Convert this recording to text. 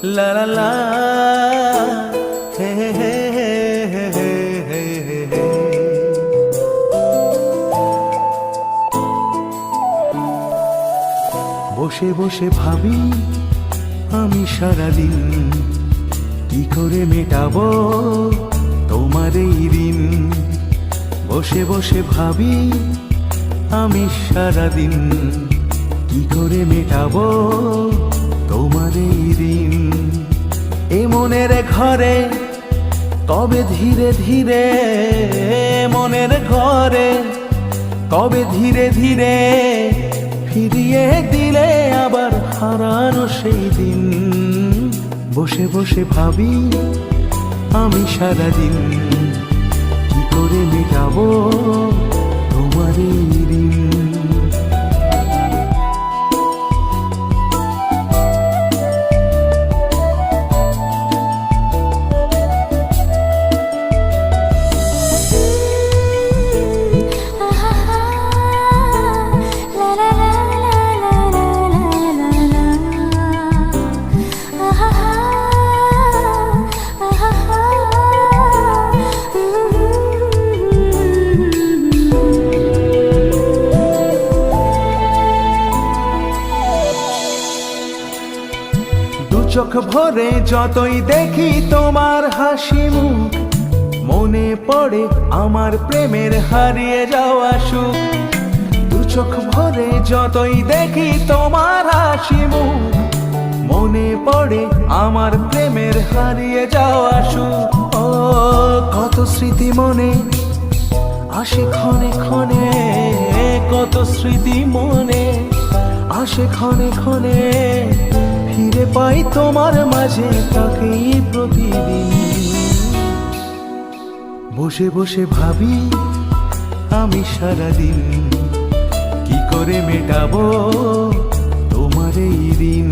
লা লা লা হে হে হে হে হে হে হে। বসে বসে ভাবি আমি সারাদিন কি করে মেটাবো তোমার এই ঋণ। বসে বসে ভাবি আমি সারাদিন কি করে মেটাবো তোমার এই ঋণ। এ মনের ঘরে কবে ধীরে ধীরে, মনের ঘরে কবে ধীরে ধীরে ফিরিয়ে দিলে আবার হারানো সেই দিন। বসে বসে ভাবি আমি সারাদিন কি করে মেটাবো তোমার এই ঋণ। চোখ ভরে যতই দেখি তোমার হাসি মুখ, মনে পড়ে আমার প্রেমের হারিয়ে যাওয়া সুখ। দু চোখ ভরে যতই দেখি তোমার হাসি মুখ, মনে পড়ে আমার প্রেমের হারিয়ে যাওয়া সুখ। ও কত স্মৃতি মনে আসে ক্ষণে ক্ষণে, কত স্মৃতি মনে আসে ক্ষণে ক্ষণে, ফিরে পাই তোমার মাঝে তাকেই প্রতিদিন। বসে বসে ভাবি আমি সারাদিন কি করে মেটাবো তোমার এই ঋণ।